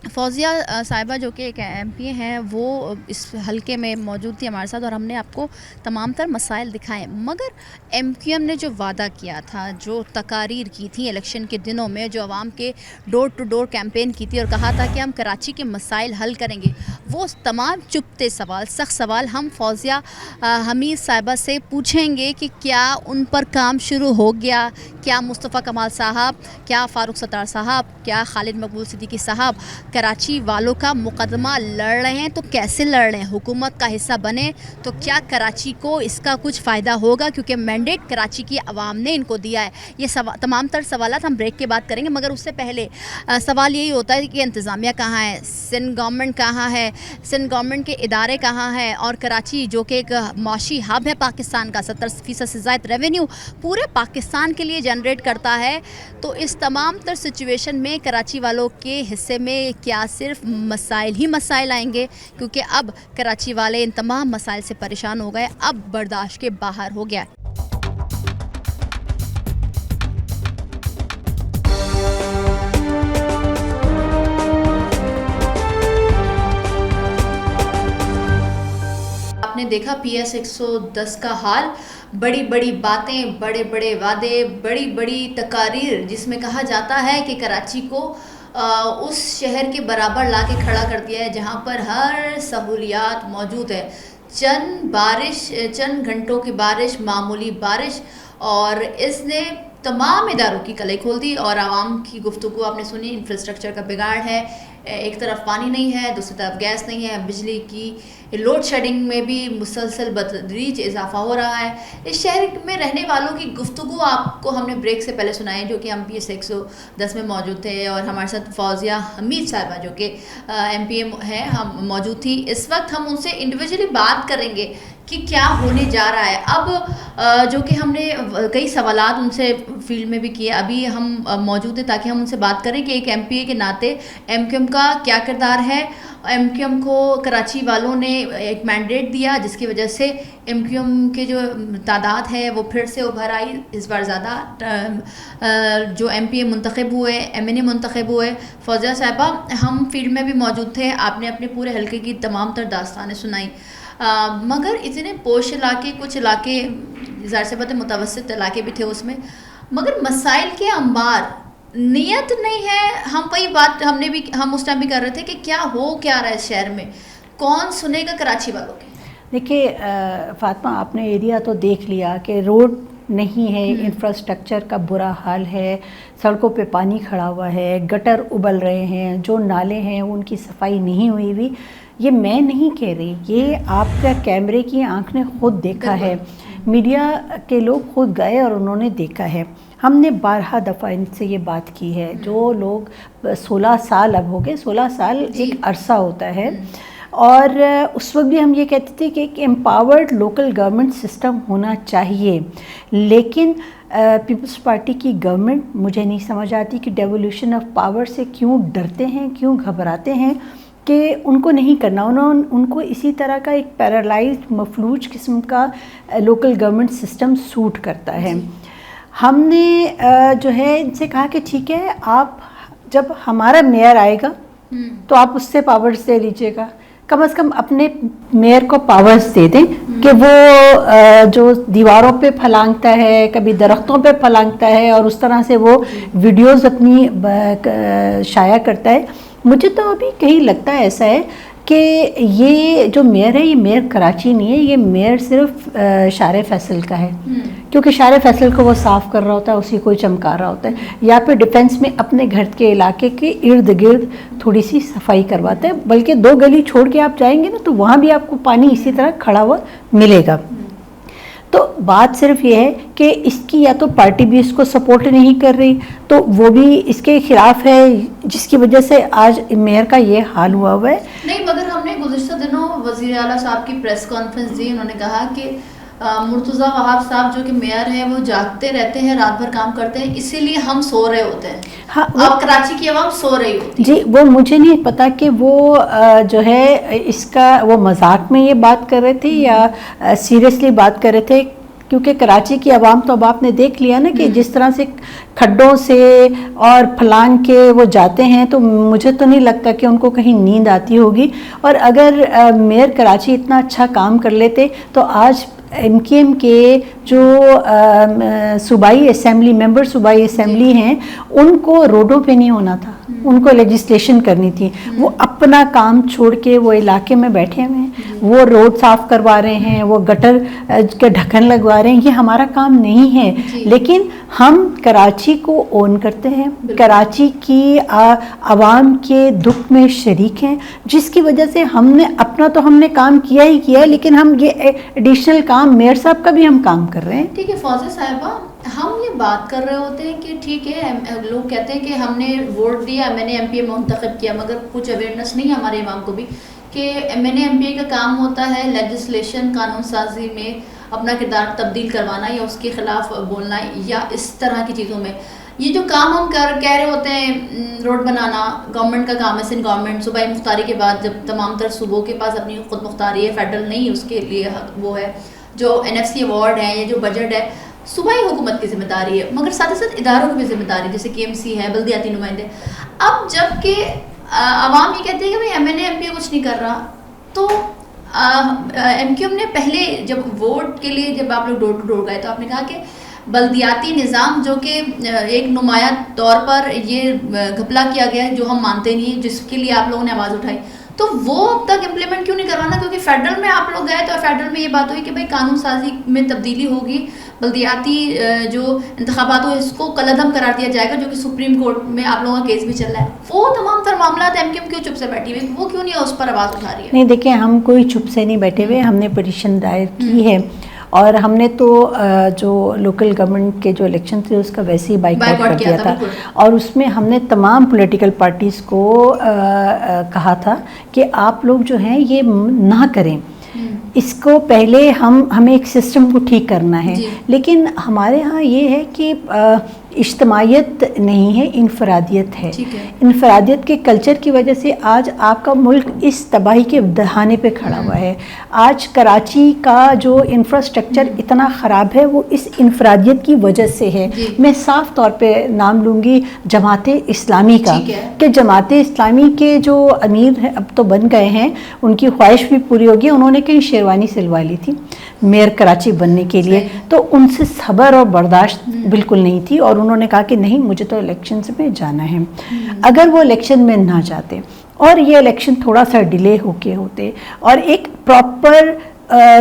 फौजिया साहिबा जो कि एक MP हैं वो इस हलके में मौजूद थी हमारे साथ और हमने आपको तमाम तर मसाइल दिखाए, मगर MQM ने जो वादा किया था, जो तकारीर की थी इलेक्शन के दिनों में, जो आवाम के डोर टू डोर कैंपेन की थी और कहा था कि हम कराची के मसाइल हल करेंगे, वो तमाम चुपते सवाल, सख्त सवाल हम फौजिया हमीद साहिबा से पूछेंगे कि क्या उन पर काम शुरू हो गया, क्या मुस्तफ़ा कमाल साहब, क्या फ़ारूक सत्तार साहब, क्या खालिद मकबूल सिद्दीकी साहब कराची वालों का मुकदमा लड़ रहे हैं, तो कैसे लड़ रहे हैं, हुकूमत का हिस्सा बने तो क्या कराची को इसका कुछ फ़ायदा होगा, क्योंकि मैंडेट कराची की आवाम ने इनको दिया है। ये तमाम तर सवालात हम ब्रेक के बाद करेंगे, मगर उससे पहले सवाल यही होता है कि इंतज़ामिया कहाँ है, सिंध गवर्नमेंट कहाँ है, सिंध गवर्नमेंट के इदारे कहाँ हैं, और कराची जो कि एक माशी हब है पाकिस्तान का, 70% से ज़ायद रेवेन्यू पूरे पाकिस्तान के लिए जनरेट करता है। तो इस तमाम तर सिचुएशन में कराची वालों के हिस्से में क्या सिर्फ मसाइल ही मसाइल आएंगे, क्योंकि अब कराची वाले इन तमाम मसाइल से परेशान हो गए, अब बर्दाश्त के बाहर हो गया। आपने देखा PS 110 का हाल, बड़ी बड़ी बातें, बड़े बड़े वादे, बड़ी बड़ी तकारीर, जिसमें कहा जाता है कि कराची को उस शहर के बराबर ला के खड़ा कर दिया है जहाँ पर हर सहूलियात मौजूद है। चंद घंटों की बारिश, मामूली बारिश, और इसने तमाम इदारों की कलई खोल दी। और आवाम की गुफ्तगू आपने सुनी, इंफ्रास्ट्रक्चर का बिगाड़ है, एक तरफ पानी नहीं है, दूसरी तरफ गैस नहीं है, बिजली की लोड शेडिंग में भी मुसलसल बतदरीज इजाफा हो रहा है। इस शहर में रहने वालों की गुफ्तगू आपको हमने ब्रेक से पहले सुनाई, जो कि हम PS 110 में मौजूद थे, और हमारे साथ फौजिया हमीद साहिबा जो कि MPM है, हम मौजूद थी। इस वक्त हम उनसे इंडिविजुअली बात करेंगे کہ کیا ہونے جا رہا ہے. اب جو کہ ہم نے کئی سوالات ان سے فیلڈ میں بھی کیے, ابھی ہم موجود ہیں تاکہ ہم ان سے بات کریں کہ ایک ایم پی اے کے ناطے ایم کیو ایم کا کیا کردار ہے. ایم کیو ایم کو کراچی والوں نے ایک مینڈیٹ دیا جس کی وجہ سے ایم کیو ایم کے جو تعداد ہے وہ پھر سے ابھر آئی. اس بار زیادہ جو ایم پی اے منتخب ہوئے, ایم این اے منتخب ہوئے. فوزیہ صاحبہ, ہم فیلڈ میں بھی موجود تھے, آپ نے اپنے پورے حلقے کی تمام تر داستانیں سنائی, مگر اتنے پوش علاقے, کچھ علاقے ظاہر سی بات ہے متوسط علاقے بھی تھے اس میں, مگر مسائل کے انبار, نیت نہیں ہے. ہم وہی بات ہم اس ٹائم بھی کر رہے تھے کہ کیا ہو کیا رہا ہے اس شہر میں, کون سنے گا کراچی والوں کے. دیکھیے فاطمہ, آپ نے ایریا تو دیکھ لیا کہ روڈ نہیں ہے, انفراسٹرکچر کا برا حال ہے, سڑکوں پہ پانی کھڑا ہوا ہے, گٹر ابل رہے ہیں, جو نالے ہیں ان کی صفائی نہیں ہوئی ہوئی. یہ میں نہیں کہہ رہی, یہ آپ کا کیمرے کی آنکھ نے خود دیکھا ہے, میڈیا کے لوگ خود گئے اور انہوں نے دیکھا ہے. ہم نے 12 دفعہ ان سے یہ بات کی ہے. جو لوگ 16 سال اب ہو گئے, 16 سال ایک عرصہ ہوتا ہے, اور اس وقت بھی ہم یہ کہتے تھے کہ ایک امپاورڈ لوکل گورنمنٹ سسٹم ہونا چاہیے. لیکن پیپلز پارٹی کی گورنمنٹ مجھے نہیں سمجھ آتی کہ ڈیولیوشن آف پاور سے کیوں ڈرتے ہیں, کیوں گھبراتے ہیں, کہ ان کو نہیں کرنا. ان کو اسی طرح کا ایک پیرالائزڈ مفلوج قسم کا لوکل گورنمنٹ سسٹم سوٹ کرتا ہے. ہم نے جو ہے ان سے کہا کہ ٹھیک ہے, آپ جب ہمارا میئر آئے گا تو آپ اس سے پاورز دے لیجیے گا, کم از کم اپنے میئر کو پاورز دے دیں کہ وہ جو دیواروں پہ پھلانگتا ہے, کبھی درختوں پہ پھلانگتا ہے, اور اس طرح سے وہ ویڈیوز اپنی شائع کرتا ہے. مجھے تو ابھی کہیں لگتا ہے ایسا ہے کہ یہ جو میئر ہے, یہ میئر کراچی نہیں ہے, یہ میئر صرف شارع فیصل کا ہے, کیونکہ شارع فیصل کو وہ صاف کر رہا ہوتا ہے, اسی کو چمکا رہا ہوتا ہے, یا پھر ڈیفنس میں اپنے گھر کے علاقے کے ارد گرد تھوڑی سی صفائی کرواتا ہے. بلکہ 2 گلی چھوڑ کے آپ جائیں گے نا تو وہاں بھی آپ کو پانی اسی طرح کھڑا ہوا ملے گا. تو بات صرف یہ ہے کہ اس کی یا تو پارٹی بھی اس کو سپورٹ نہیں کر رہی, تو وہ بھی اس کے خلاف ہے, جس کی وجہ سے آج میئر کا یہ حال ہوا ہے. نہیں, مگر ہم نے گزشتہ دنوں وزیر اعلیٰ صاحب کی پریس کانفرنس دی, انہوں نے کہا کہ مرتضیٰ وہاب صاحب جو کہ میئر ہیں وہ جاگتے رہتے ہیں, رات بھر کام کرتے ہیں, اسی لیے ہم سو رہے ہوتے ہیں. ہاں, اب کراچی کی عوام سو رہی ہوتی ہے. جی, وہ مجھے نہیں پتا کہ وہ جو ہے اس کا وہ مذاق میں یہ بات کر رہے تھے یا سیریسلی بات کر رہے تھے, کیونکہ کراچی کی عوام تو اب آپ نے دیکھ لیا نا کہ جس طرح سے کھڈوں سے اور پھلانگ کے وہ جاتے ہیں, تو مجھے تو نہیں لگتا کہ ان کو کہیں نیند آتی ہوگی. اور اگر میئر کراچی اتنا اچھا کام کر لیتے تو آج ایم کیو ایم کے جو صوبائی اسمبلی ممبر صوبائی اسمبلی ہیں ان کو روڈوں پہ نہیں ہونا تھا, ان کو لیجسلیشن کرنی تھی. وہ اپنا کام چھوڑ کے وہ علاقے میں بیٹھے ہوئے ہیں, وہ روڈ صاف کروا رہے ہیں, وہ گٹر کے ڈھکن لگوا رہے ہیں. یہ ہمارا کام نہیں ہے, لیکن ہم کراچی کو اون کرتے ہیں, کراچی کی عوام کے دکھ میں شریک ہیں, جس کی وجہ سے ہم نے اپنا تو ہم نے کام کیا ہی کیا ہے, لیکن ہم یہ ایڈیشنل کام میئر صاحب کا بھی ہم کام کر رہے ہیں. ٹھیک ہے فوزیہ صاحبہ, ہم یہ بات کر رہے ہوتے ہیں کہ ٹھیک ہے, لوگ کہتے ہیں کہ ہم نے ووٹ دیا, میں نے ایم پی اے منتخب کیا, مگر کچھ اویئرنیس نہیں ہے ہمارے امام کو بھی کہ ایم پی اے کا کام ہوتا ہے لیجسلیشن, قانون سازی میں اپنا کردار تبدیل کروانا یا اس کے خلاف بولنا یا اس طرح کی چیزوں میں. یہ جو کام ہم کہہ رہے ہوتے ہیں, روڈ بنانا گورنمنٹ کا کام ہے, سندھ گورنمنٹ صوبائی مختاری کے بعد جب تمام تر صوبوں کے پاس اپنی خود مختاری ہے, فیڈرل نہیں, اس کے لیے وہ ہے جو NFC ایوارڈ ہے یا جو بجٹ ہے صوبائی حکومت کی ذمہ داری ہے, مگر ساتھ ہی ساتھ اداروں کی بھی ذمہ داری جیسے KMC ہے, بلدیاتی نمائندے. اب جب کہ عوام یہ کہتے ہیں کہ بھائی ایم پی اے کچھ نہیں کر رہا, تو ایم کیو ایم نے پہلے جب ووٹ کے لیے جب آپ لوگ ڈور ٹو ڈور گئے تو آپ نے کہا کہ بلدیاتی نظام جو کہ ایک نمایاں طور پر یہ گھپلا کیا گیا ہے جو ہم مانتے نہیں ہیں, جس کے لیے آپ لوگوں نے آواز اٹھائی, تو وہ اب تک امپلیمنٹ کیوں نہیں کروانا؟ کیونکہ فیڈرل میں آپ لوگ گئے تو فیڈرل میں یہ بات ہوئی کہ بھائی قانون سازی میں تبدیلی ہوگی, بلدیاتی جو انتخابات ہو اس کو کالعدم قرار دیا جائے گا, جو کہ سپریم کورٹ میں آپ لوگوں کا کیس بھی چل رہا ہے. وہ تمام تر معاملات ایم کیو ایم کیوں چپ سے بیٹھی ہوئی, وہ کیوں نہیں اس پر آواز اٹھا رہی ہے؟ نہیں دیکھیں, ہم کوئی چپ سے نہیں بیٹھے ہوئے, ہم نے پٹیشن دائر کی ہے, اور ہم نے تو جو لوکل گورنمنٹ کے جو الیکشن تھے اس کا ویسے ہی بائیکاٹ کر دیا تھا, اور اس میں ہم نے تمام پولیٹیکل پارٹیز کو کہا تھا کہ آپ لوگ جو ہیں یہ نہ کریں, इसको पहले हमें एक सिस्टम को ठीक करना है, लेकिन हमारे यहाँ ये है कि इज्तमायत नहीं है, इनफरादियत है। इनफरादियत के कल्चर की वजह से आज आपका मुल्क इस तबाही के दहाने पे खड़ा हुआ है। आज कराची का जो इंफ्रास्ट्रक्चर इतना ख़राब है वो इस इनफरादियत की वजह से है। मैं साफ़ तौर पे नाम लूँगी जमात इस्लामी का, कि जमात इस्लामी के जो अमीर हैं अब तो बन गए हैं, उनकी ख्वाहिश भी पूरी होगी। उन्होंने कहीं शेरवानी सिलवा ली थी मेयर कराची बनने के लिए, तो उनसे सब्र और बर्दाश्त बिल्कुल नहीं थी और उन्होंने कहा कि नहीं, मुझे तो इलेक्शन में जाना है। अगर वो इलेक्शन में ना जाते और ये इलेक्शन थोड़ा सा डिले होके होते और एक प्रॉपर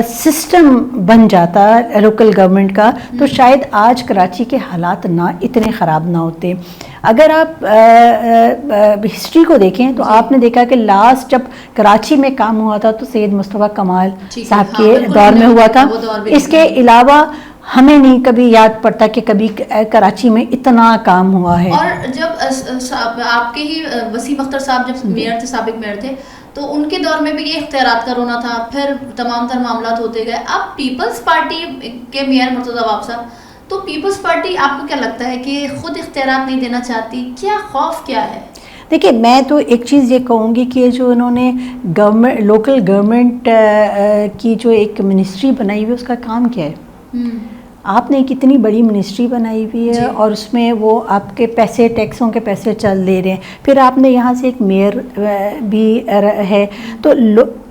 सिस्टम बन जाता लोकल गवर्नमेंट का, तो शायद आज कराची के हालात ना इतने ख़राब ना होते। अगर आप हिस्ट्री को देखें तो आपने देखा कि लास्ट जब कराची में काम हुआ था तो सैयद मुस्तफ़ा कमाल साहब के दौर में हुआ था। इसके अलावा हमें नहीं कभी याद पड़ता कि कभी कराची में इतना काम हुआ है। और जब आपके ही वसीम अख्तर साहब जब मेयर थे, साबिक मेयर थे, तो उनके दौर में भी ये इख्तियारात का रोना था, फिर तमाम तर मामलात होते गए। अब पीपल्स पार्टी के मेयर मुर्तज़ा अवाब साहब, तो पीपल्स पार्टी आपको क्या लगता है कि खुद इख्तियारात नहीं देना चाहती? क्या खौफ क्या है? देखिए, मैं तो एक चीज़ ये कहूँगी कि जो इन्होंने गवर्नमेंट लोकल गवर्नमेंट की जो एक मिनिस्ट्री बनाई हुई है उसका काम क्या है? आपने कितनी बड़ी मिनिस्ट्री बनाई हुई है और उसमें वो आपके पैसे, टैक्सों के पैसे चल दे रहे हैं, फिर आपने यहाँ से एक मेयर भी है। तो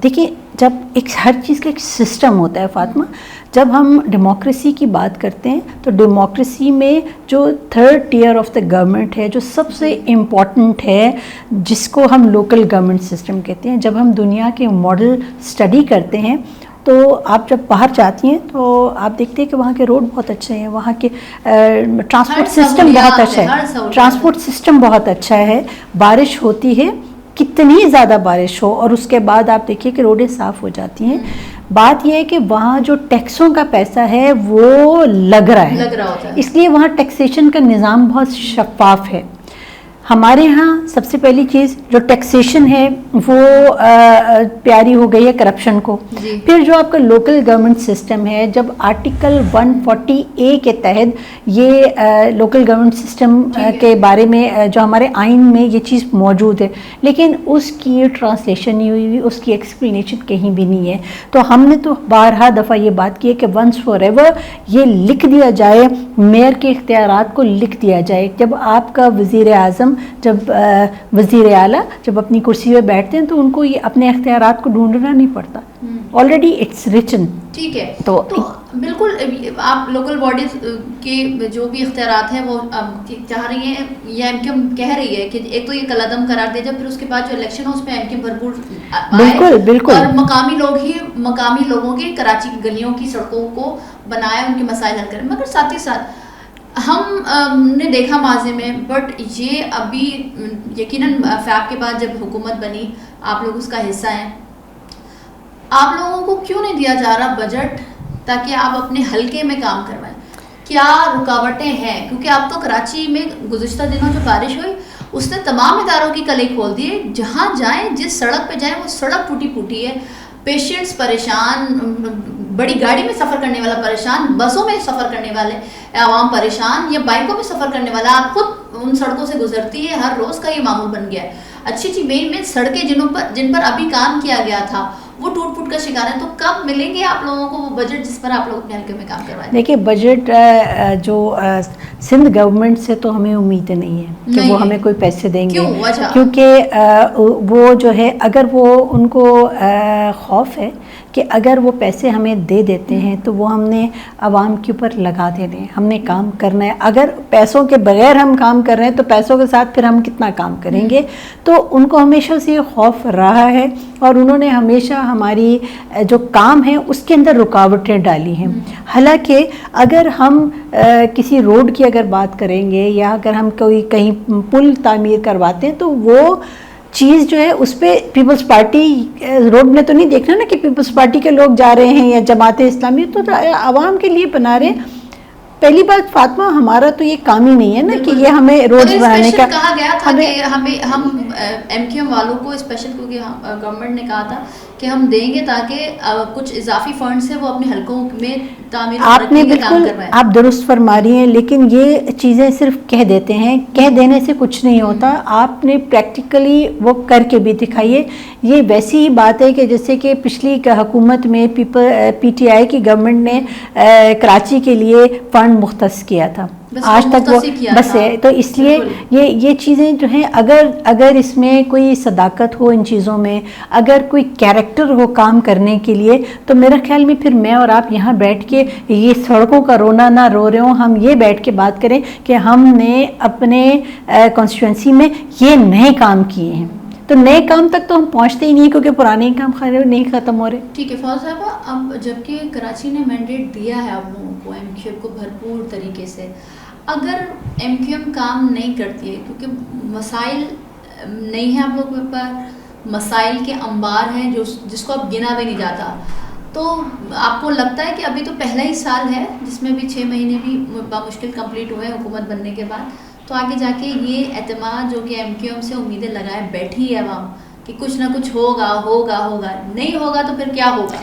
देखिए, जब एक हर चीज़ का एक सिस्टम होता है फातिमा, जब हम डेमोक्रेसी की बात करते हैं तो डेमोक्रेसी में जो third tier of the government है, जो सबसे इम्पॉर्टेंट है, जिसको हम लोकल गवर्नमेंट सिस्टम कहते हैं। जब हम दुनिया के मॉडल स्टडी करते हैं तो आप जब बाहर जाती हैं तो आप देखते हैं कि वहाँ के रोड बहुत अच्छे हैं, वहाँ के ट्रांसपोर्ट सिस्टम बहुत अच्छा है, ट्रांसपोर्ट सिस्टम बहुत अच्छा है। बारिश होती है, कितनी ज़्यादा बारिश हो, और उसके बाद आप देखिए कि रोडें साफ़ हो जाती हैं। बात यह है कि वहाँ जो टैक्सों का पैसा है वो लग रहा है, इसलिए वहाँ टैक्सेशन का निज़ाम बहुत शफाफ है। हमारे यहाँ सबसे पहली चीज़ जो टैक्सेशन है वो प्यारी हो गई है करप्शन को। फिर जो आपका लोकल गवर्नमेंट सिस्टम है, जब आर्टिकल 140A के तहत ये लोकल गवर्नमेंट सिस्टम के बारे में जो हमारे आइन में ये चीज़ मौजूद है, लेकिन उसकी ट्रांसलेशन नहीं हुई, उसकी एक्सप्लेनेशन कहीं भी नहीं है। तो हमने तो बारहा दफ़ा ये बात की है कि वंस फॉर एवर ये लिख दिया जाए, मेयर के इख्तियारात को लिख दिया जाए। जब आपका वज़ीर आज़म, जब वज़ीर आला जब अपनी कुर्सी पे बैठते हैं तो उनको ये अपने इख्तियारात को ढूंढना नहीं पड़ता, ऑलरेडी इट्स रिटन। ठीक है, तो बिल्कुल आप लोकल बॉडीज के जो भी इख्तियारात हैं वो चाह रही हैं, या एमक्यूएम कह रही है कि एक तो ये कलादम करार दे, जब फिर उसके बाद जो इलेक्शन हो उसमें एमक्यूएम भरपूर बिल्कुल और मकामी लोगों के कराची की गलियों की सड़कों को बनाए, उनके मसाइल हल करें। मगर साथ ही साथ हमने देखा माज़ी में, बट ये अभी यकीनन फैब के बाद जब हुकूमत बनी, आप लोग उसका हिस्सा हैं, आप लोगों को क्यों नहीं दिया जा रहा बजट ताकि आप अपने हलके में काम करवाएं? क्या रुकावटें हैं? क्योंकि आप तो कराची में गुज़िश्ता दिनों जो बारिश हुई उसने तमाम इदारों की कलई खोल दी है। जहाँ जाएं, जिस सड़क पे जाएं, वो सड़क टूटी फूटी है, पेशेंट्स परेशान, बड़ी गाड़ी में सफ़र करने वाला परेशान, बसों में सफ़र करने वाले आवाम परेशान, या बाइकों में सफ़र करने वाला, आप खुद उन सड़कों से गुजरती है, हर रोज़ का ये मामूल बन गया है। अच्छी मेन सड़कें जिन पर अभी काम किया गया था वो टूट फूट का शिकार है। तो कब मिलेंगे आप लोगों को वो बजट जिस पर आप लोग अपने हल्के में काम करवाएं? देखिए, बजट जो सिंध गवर्नमेंट से तो हमें उम्मीद नहीं है कि वो हमें कोई पैसे देंगे। क्योंकि वो जो है, अगर वो उनको खौफ है कि अगर वो पैसे हमें दे देते हैं तो वो हमने आवाम के ऊपर लगा देने, हमने काम करना है। अगर पैसों के बगैर हम काम कर रहे हैं तो पैसों के साथ फिर हम कितना काम करेंगे? तो उनको हमेशा से ये खौफ रहा है और उन्होंने हमेशा हमारी जो काम है उसके अंदर रुकावटें डाली हैं। हालांकि अगर हम किसी रोड की अगर बात करेंगे या अगर हम कोई कहीं पुल तामीर करवाते हैं तो वो चीज़ जो है उस पर पीपल्स पार्टी रोड में तो नहीं देखना ना कि पीपल्स पार्टी के लोग जा रहे हैं या जमात इस्लामी, तो आवाम के लिए बना रहे हैं। पहली बात फातिमा, हमारा तो ये काम ही नहीं है ना कि ये हमें रोड बनाने का। कहा गया था कि हम एमक्यूएम वालों को स्पेशल, क्योंकि गवर्नमेंट ने कहा था کہ ہم دیں گے تاکہ کچھ اضافی فنڈس ہیں وہ اپنے حلقوں میں تعمیر آپ نے بالکل آپ درست فرما رہی ہیں، لیکن یہ چیزیں صرف کہہ دیتے ہیں، کہہ دینے سے کچھ نہیں ہوتا، آپ نے پریکٹیکلی وہ کر کے بھی دکھائیے. یہ ویسی ہی بات ہے کہ جیسے کہ پچھلی حکومت میں پی ٹی آئی کی گورنمنٹ نے کراچی کے لیے فنڈ مختص کیا تھا، آج تک وہ بس ہے. تو اس لیے یہ چیزیں جو ہیں اگر اس میں کوئی صداقت ہو ان چیزوں میں، اگر کوئی کیریکٹر ہو کام کرنے کے لیے، تو میرا خیال میں پھر میں اور آپ یہاں بیٹھ کے یہ سڑکوں کا رونا نہ رو رہے ہوں، ہم یہ بیٹھ کے بات کریں کہ ہم نے اپنے کانسٹیٹوئنسی میں یہ نئے کام کیے ہیں. تو نئے کام تک تو ہم پہنچتے ہی نہیں کیونکہ پرانے کام نہیں ختم ہو رہے. ٹھیک ہے فوز صاحبہ، اب جبکہ کراچی نے مینڈیٹ دیا ہے آپ لوگوں کو ایم کیو ایم کو بھرپور طریقے سے، اگر ایم کیو ایم کام نہیں کرتی ہے کیونکہ مسائل نہیں ہیں آپ لوگوں کے اوپر، مسائل کے انبار ہیں جس کو اب گنا بھی نہیں جاتا، تو آپ کو لگتا ہے کہ ابھی تو پہلا ہی سال ہے جس میں بھی 6 مہینے بھی بامشکل کمپلیٹ ہوئے ہیں حکومت بننے کے بعد، تو آگے جا کے یہ اعتماد جو کہ ایم کیو ایم سے امیدیں لگائے بیٹھی ہے عوام کہ کچھ نہ کچھ ہوگا نہیں ہوگا تو پھر کیا ہوگا؟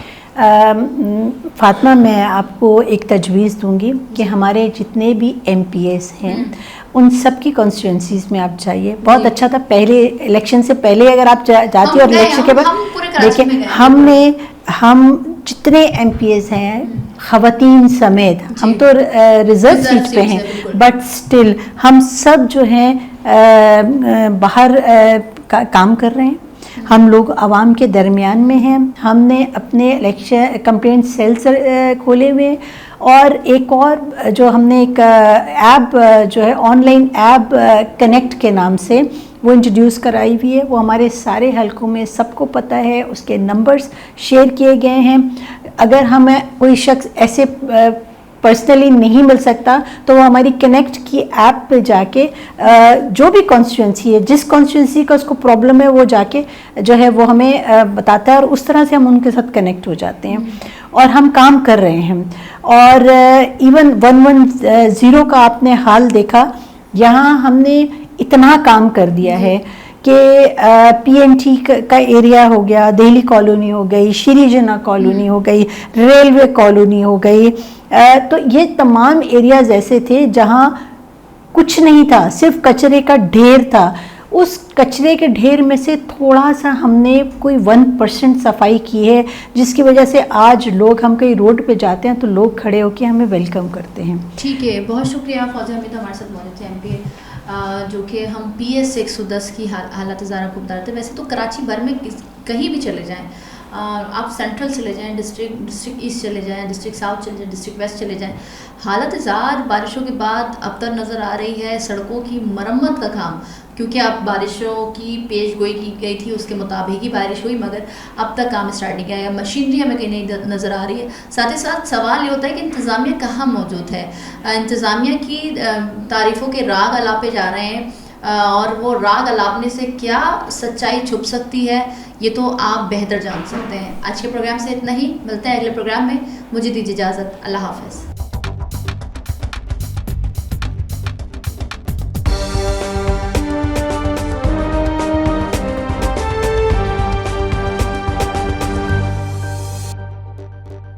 فاطمہ، میں آپ کو ایک تجویز دوں گی کہ ہمارے جتنے بھی ایم پی ایس ہیں ان سب کی کانسٹیٹوئنسیز میں آپ جائیے. بہت اچھا تھا پہلے الیکشن سے پہلے اگر آپ جاتی اور الیکشن کے بعد دیکھیں، ہم جتنے ایم پی ایس ہیں خواتین سمیت، ہم تو ریزرو سیٹ پہ ہیں بٹ سٹل ہم سب جو ہیں باہر کام کر رہے ہیں. ہم لوگ عوام کے درمیان میں ہیں. ہم نے اپنے الیکشن کمپلینٹ سیلز کھولے ہوئے، اور ایک اور جو ہم نے ایک ایپ جو ہے آن لائن ایپ کنیکٹ کے نام سے وہ انٹروڈیوس کرائی ہوئی ہے. وہ ہمارے سارے حلقوں میں سب کو پتہ ہے، اس کے نمبرز شیئر کیے گئے ہیں. اگر ہمیں کوئی شخص ایسے پرسنلی نہیں مل سکتا تو وہ ہماری کنیکٹ کی ایپ پہ جا کے جو بھی کانسٹیٹوئنسی ہے، جس کانسٹیٹوئنسی کا اس کو پرابلم ہے، وہ جا کے جو ہے وہ ہمیں بتاتا ہے، اور اس طرح سے ہم ان کے ساتھ کنیکٹ ہو جاتے ہیں اور ہم کام کر رہے ہیں. اور ایون 110 کا آپ نے حال دیکھا، یہاں ہم نے اتنا کام کر دیا ہے کہ پی این ٹی کا ایریا ہو گیا، دہلی کالونی ہو گئی، شری جنا کالونی ہو گئی، ریلوے کالونی ہو گئی. تو یہ تمام ایریاز ایسے تھے جہاں کچھ نہیں تھا، صرف کچرے کا ڈھیر تھا. اس کچرے کے ڈھیر میں سے تھوڑا سا ہم نے کوئی 1% صفائی کی ہے، جس کی وجہ سے آج لوگ، ہم کہیں روڈ پہ جاتے ہیں تو لوگ کھڑے ہو کے ہمیں ویلکم کرتے ہیں. ٹھیک ہے، بہت شکریہ فوزیہ حمید ہمارے ساتھ موجود تھے ایم پی جو کہ ہم پی ایس 110 کی حالات زارہ کو بتا رہے تھے. ویسے تو کراچی بھر میں کہیں بھی چلے جائیں، آپ سینٹرل چلے جائیں، ڈسٹرکٹ ایسٹ چلے جائیں، ڈسٹرکٹ ساؤتھ چلے جائیں، ڈسٹرکٹ ویسٹ چلے جائیں، حالت زار بارشوں کے بعد اب تک نظر آ رہی ہے. سڑکوں کی مرمت کا کام، کیونکہ اب بارشوں کی پیش گوئی کی گئی تھی، اس کے مطابق ہی بارش ہوئی، مگر اب تک کام اسٹارٹ نہیں کیا ہے. مشینری ہمیں کہیں نہیں نظر آ رہی ہے. ساتھ ہی ساتھ سوال یہ ہوتا ہے کہ انتظامیہ کہاں موجود ہے. انتظامیہ کی تعریفوں کے راگ الاپے جا رہے ہیں، اور وہ راگ الاپنے سے کیا سچائی چھپ سکتی ہے یہ تو آپ بہتر جان سکتے ہیں. آج کے پروگرام سے اتنا ہی، ملتے ہیں اگلے پروگرام میں. مجھے دیجیے اجازت، اللہ حافظ.